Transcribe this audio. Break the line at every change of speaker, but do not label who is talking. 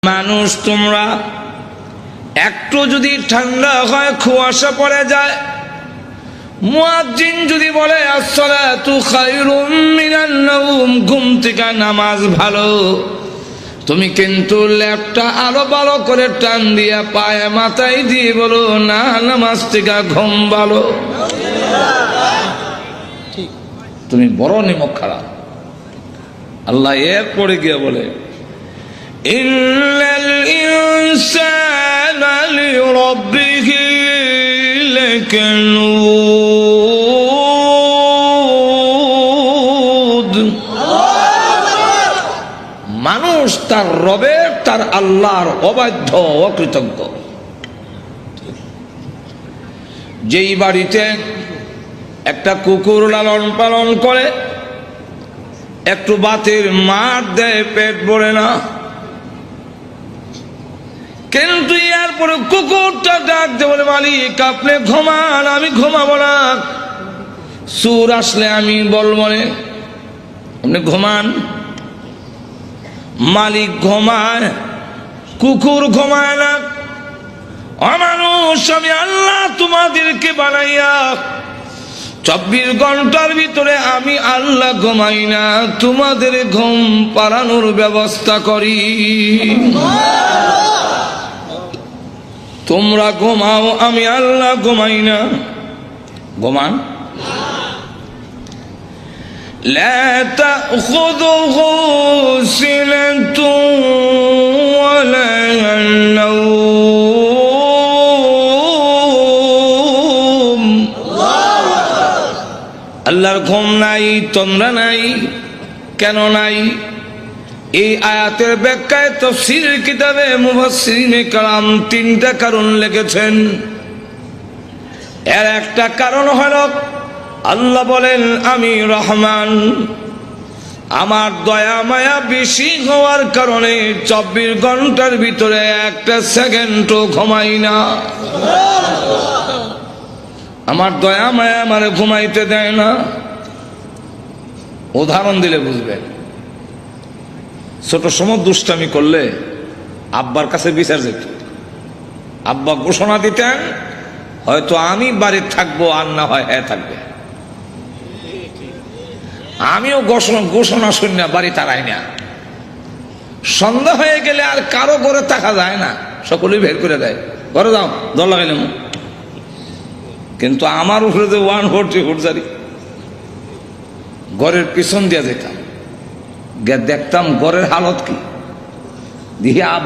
মানুষ তোমরা একটু যদি ঠান্ডা হয় কুয়াশা পড়ে যায়, মুয়াজ্জিন যদি বলে আসসালাতু খায়রুম মিনান নাওম, ঘুম থেকে নামাজ ভালো, তুমি কিন্তু ল্যাপটা আরো ভালো করে টান দিয়া পায়ে মাথায় দিয়ে বলো না, নামাজ থেকে ঘুম ভালো। তুমি বড় নিমক খারাপ। আল্লাহ এর পরে গিয়ে বলে ইন্নাল ইনসানা লিরাব্বিহি লাকানুদ। মানুষ তার রবের, তার আল্লাহর অবাধ্য, অকৃতজ্ঞ। যেই বাড়িতে একটা কুকুর লালন পালন করে, একটু বাতির মার দেয়, পেট ভরে না, কিন্তু এরপরে কুকুরটা ডাক দিয়ে বলে মালিক আপনি ঘুমান, আমি ঘুমাবো না। সুর আসলে আমি বলবো না, আপনি ঘুমান। মালিক ঘুমায়, কুকুর ঘুমায় না। অমানুষ, আমি আল্লাহ তোমাদেরকে বানাইয়া 24 ঘন্টার ভিতরে আমি আল্লাহ ঘুমাই না, তোমাদের ঘুম পাড়ানোর ব্যবস্থা করি। তোমরা ঘুমাও, আমি আল্লাহ ঘুমাই না। ঘুমান। লা তাখুযুহু সিনাতুন ওয়ালা নাওম। আল্লাহর ঘুম নাই, তোমরা নাই। কেন নাই? এই আয়াতের ব্যাখ্যায় তাফসীরের কিতাবে মুফাসসিরিনে কেরাম 3টা কারণ লিখেছেন। এর একটা কারণ হলো আল্লাহ বলেন আমি রহমান, আমার দয়া মায়া বেশি হওয়ার কারণে 24 ঘন্টার ভিতরে একটা সেকেন্ডও ঘুমাই না। আমার দয়া মায়া আমারে ঘুমাইতে দেয় না। উদাহরণ দিলে বুঝবেন। ছোট সময় দুষ্টামি করলে আব্বার কাছে বিচার যেত। আব্বা ঘোষণা দিতেন, হয়তো আমি বাড়িতে থাকবো, আর না হয় হ্যাঁ থাকবে। আমিও ঘোষণা শুনি না, বাড়ি তারাই না। সন্ধ্যা হয়ে গেলে আর কারো ঘরে থাকা যায় না, সকলেই বের করে দেয়, ঘরে যাও, দর লাগাইলাম। কিন্তু আমার উপরে যে 140 হুটজারি, ঘরের পিছন দিয়ে যেতাম, দেখতাম ঘরের হালত কি। দিয়ে আব্বা